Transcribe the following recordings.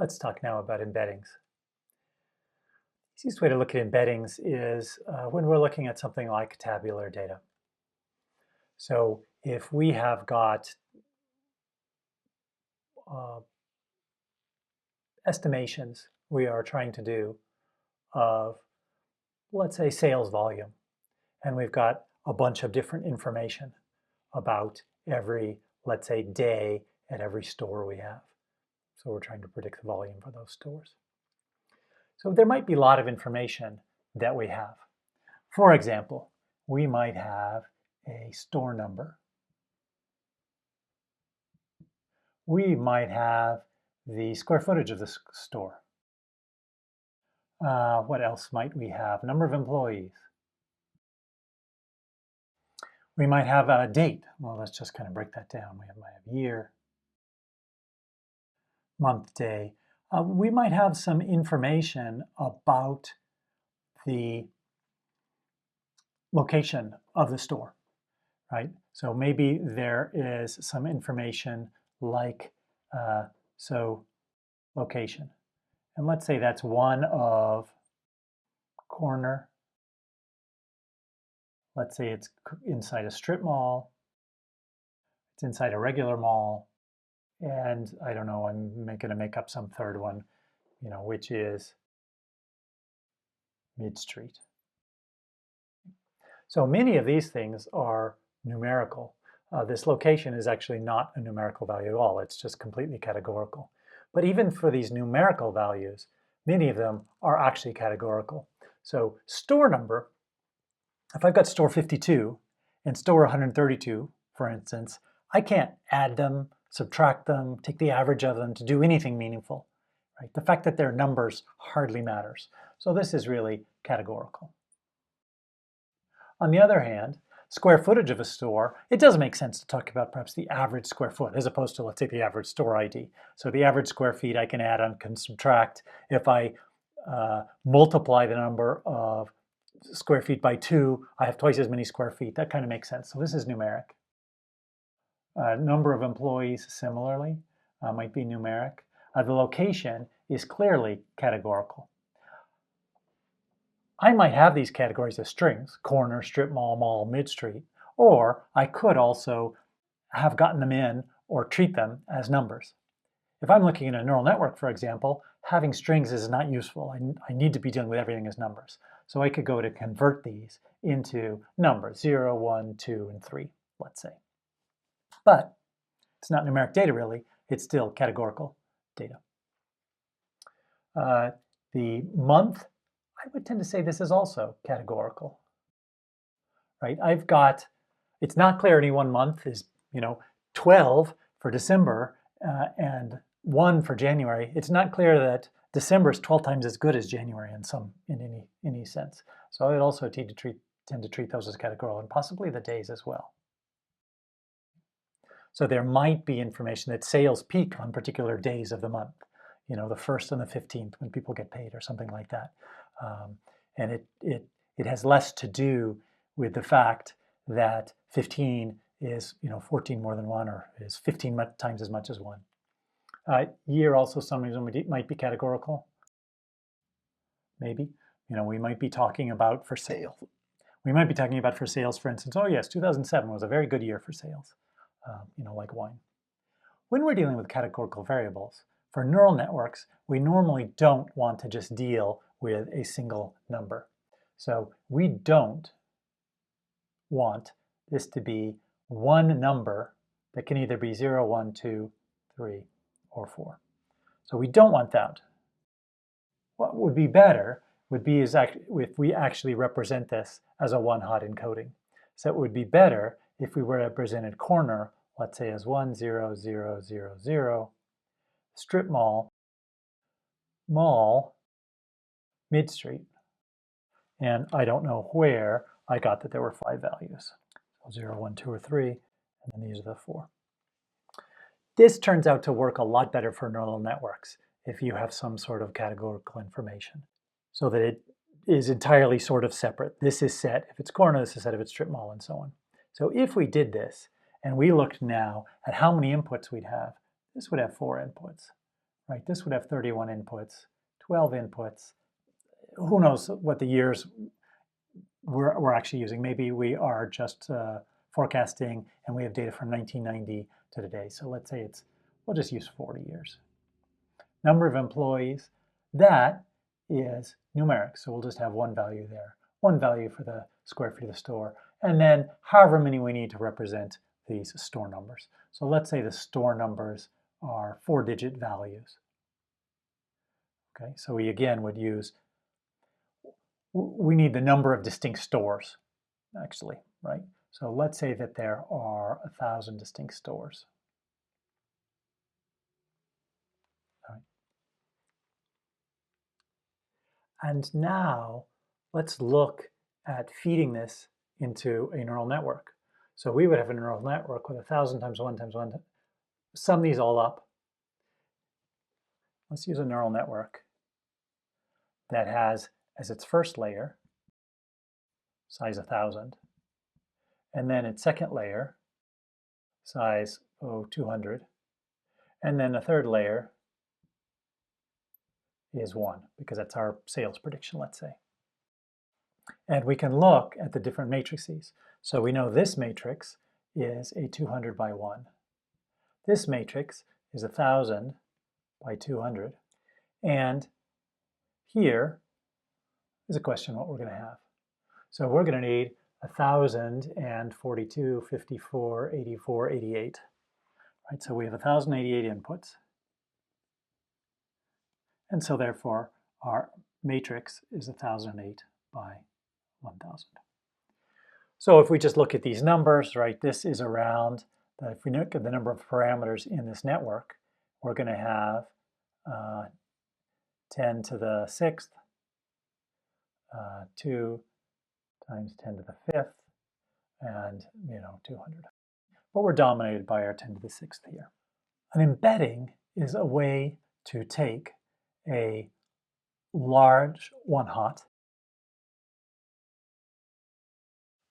Let's talk now about embeddings. The easiest way to look at embeddings is when we're looking at something like tabular data. So if we have got estimations we are trying to do of, let's say, sales volume, and we've got a bunch of different information about every, let's say, day at every store we have. So we're trying to predict the volume for those stores. So there might be a lot of information that we have. For example, we might have a store number. We might have the square footage of the store. What else might we have? Number of employees. We might have a date. Well, let's just kind of break that down. We might have year, month, day. We might have some information about the location of the store, right? So maybe there is some information like, location. And let's say that's one of corner. Let's say it's inside a strip mall. It's inside a regular mall. And I don't know, I'm going to make up some third one, which is mid-street. So many of these things are numerical. This location is actually not a numerical value at all. It's just completely categorical. But even for these numerical values, many of them are actually categorical. So store number, if I've got store 52 and store 132, for instance, I can't add them, subtract them, take the average of them to do anything meaningful. Right? The fact that they're numbers hardly matters. So this is really categorical. On the other hand, square footage of a store, it does make sense to talk about perhaps the average square foot as opposed to, let's say, the average store ID. So the average square feet I can add and can subtract. If I multiply the number of square feet by 2, I have twice as many square feet. That kind of makes sense. So this is numeric. Number of employees, similarly, might be numeric. The location is clearly categorical. I might have these categories as strings, corner, strip mall, mall, mid-street, or I could also have gotten them in or treat them as numbers. If I'm looking at a neural network, for example, having strings is not useful. I need to be dealing with everything as numbers. So I could go to convert these into numbers, 0, 1, 2, and 3, let's say. But it's not numeric data, really. It's still categorical data. The month, I would tend to say this is also categorical, right? It's not clear any one month is, 12 for December and 1 for January. It's not clear that December is 12 times as good as January in any sense. So I would also tend to treat those as categorical, and possibly the days as well. So there might be information that sales peak on particular days of the month, the 1st and the 15th when people get paid or something like that. And it has less to do with the fact that 15 is 14 more than 1 or is 15 times as much as 1. Year also sometimes might be categorical. Maybe. We might be talking about for sale. We might be talking about for sales, for instance, oh yes, 2007 was a very good year for sales, like wine. When we're dealing with categorical variables, for neural networks, we normally don't want to just deal with a single number. So we don't want this to be one number that can either be 0, 1, 2, 3, or 4. So we don't want that. What would be better would be if we actually represent this as a one-hot encoding. So it would be better if we were represented corner, let's say as 1, 0, 0, 0, 0, strip mall, mall, mid-street. And I don't know where I got that there were 5 values. So 0, 1, 2, or 3, and then these are the 4. This turns out to work a lot better for neural networks if you have some sort of categorical information, so that it is entirely sort of separate. This is set if it's corner, this is set if it's strip mall, and so on. So if we did this, and we looked now at how many inputs we'd have, this would have 4 inputs. right? This would have 31 inputs, 12 inputs. Who knows what the years we're actually using. Maybe we are just forecasting and we have data from 1990 to today. So let's say we'll just use 40 years. Number of employees, that is numeric. So we'll just have one value there, one value for the square feet of the store, and then however many we need to represent these store numbers. So let's say the store numbers are 4-digit values. Okay, so we again would use, we need the number of distinct stores, actually, right? So let's say that there are 1,000 distinct stores. All right. And now let's look at feeding this into a neural network. So we would have a neural network with 1,000 times 1 times 1. Sum these all up. Let's use a neural network that has as its first layer size 1,000, and then its second layer size 200, and then a third layer is 1, because that's our sales prediction, let's say. And we can look at the different matrices. So we know this matrix is a 200 by 1. This matrix is 1,000 by 200. And here is a question what we're going to have. So we're going to need 1,042, 54, 84, 88. Right? So we have 1,088 inputs. And so therefore, our matrix is 1,008 by 1,000. So if we just look at these numbers, right, this is around, if we look at the number of parameters in this network, we're going to have 10 to the 6th, 2 times 10 to the 5th, and 200. But we're dominated by our 10 to the 6th here. An embedding is a way to take a large one-hot,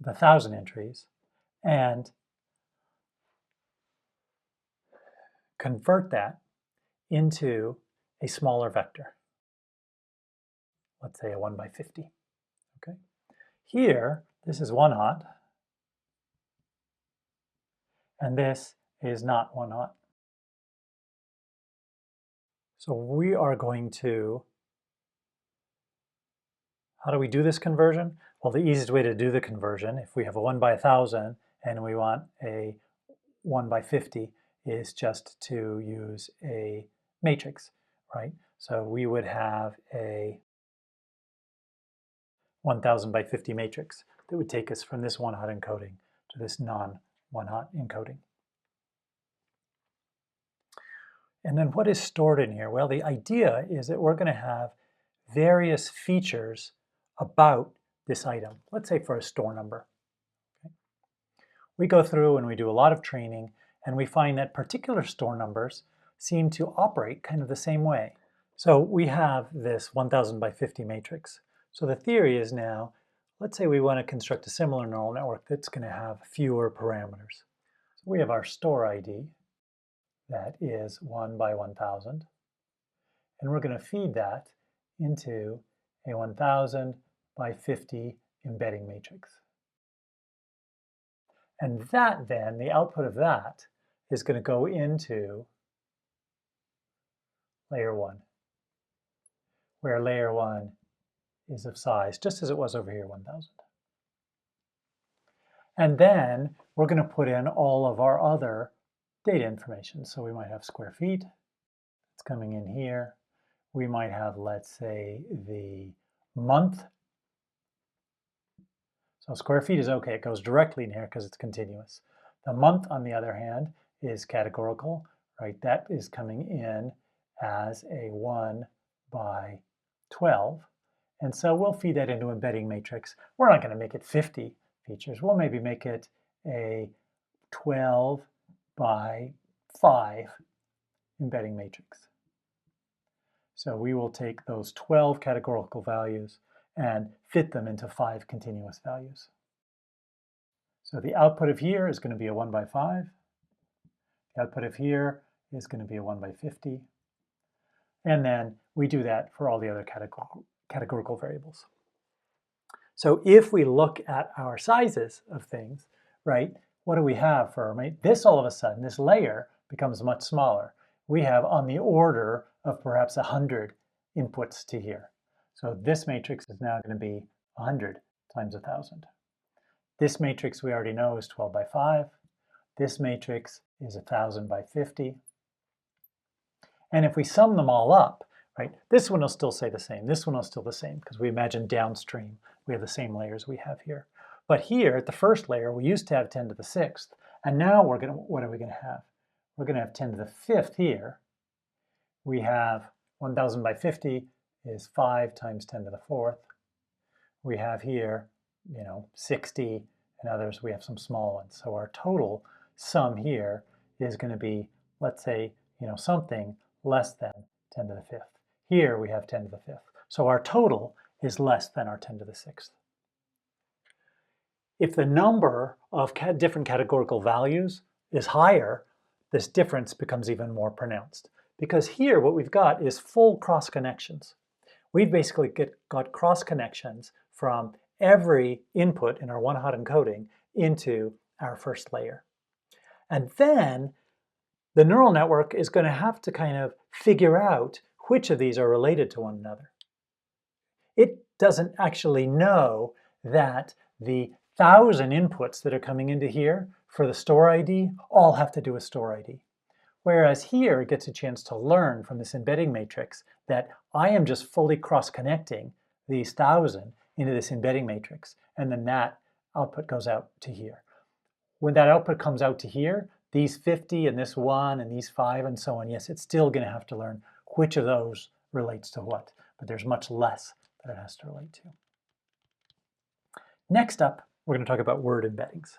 the 1,000 entries, and convert that into a smaller vector. Let's say a 1 by 50. Okay. Here, this is one hot, and this is not one hot. So we are going to, how do we do this conversion? Well, the easiest way to do the conversion, if we have a 1 by 1,000 and we want a 1 by 50, is just to use a matrix, right? So we would have a 1,000 by 50 matrix that would take us from this one-hot encoding to this non-one-hot encoding. And then what is stored in here? Well, the idea is that we're going to have various features about this item. Let's say for a store number. Okay. We go through and we do a lot of training, and we find that particular store numbers seem to operate kind of the same way. So we have this 1,000 by 50 matrix. So the theory is now, let's say we want to construct a similar neural network that's going to have fewer parameters. So we have our store ID that is 1 by 1,000, and we're going to feed that into a 1,000 by 50 embedding matrix. And that then, the output of that, is going to go into layer 1, where layer 1 is of size, just as it was over here, 1,000. And then we're going to put in all of our other data information. So we might have square feet. It's coming in here. We might have, let's say, the month. So square feet is okay. It goes directly in here because it's continuous. The month, on the other hand, is categorical, right? That is coming in as a 1 by 12. And so we'll feed that into embedding matrix. We're not going to make it 50 features. We'll maybe make it a 12 by 5 embedding matrix. So we will take those 12 categorical values and fit them into 5 continuous values. So the output of here is going to be a 1 by 5. The output of here is going to be a 1 by 50. And then we do that for all the other categorical variables. So if we look at our sizes of things, right, what do we have for, right? This all of a sudden, this layer becomes much smaller. We have on the order of perhaps 100 inputs to here. So this matrix is now going to be 100 times 1,000. This matrix we already know is 12 by 5. This matrix is 1,000 by 50. And if we sum them all up, right, this one will still say the same. This one will still the same because we imagine downstream we have the same layers we have here. But here at the first layer, we used to have 10 to the 6th. And now what are we going to have? We're going to have 10 to the 5th here. We have 1,000 by 50 is 5 times 10 to the 4th. We have here, 60 and others. We have some small ones. So our total sum here is going to be, let's say, something less than 10 to the 5th. Here we have 10 to the 5th. So our total is less than our 10 to the 6th. If the number of different categorical values is higher, this difference becomes even more pronounced. Because here what we've got is full cross connections. We've basically got cross connections from every input in our one-hot encoding into our first layer. And then the neural network is going to have to kind of figure out which of these are related to one another. It doesn't actually know that the 1,000 inputs that are coming into here for the store ID all have to do with store ID. Whereas here it gets a chance to learn from this embedding matrix that I am just fully cross-connecting these 1,000 into this embedding matrix, and then that output goes out to here. When that output comes out to here, these 50 and this 1 and these 5 and so on, yes, it's still going to have to learn which of those relates to what, but there's much less that it has to relate to. Next up, we're going to talk about word embeddings.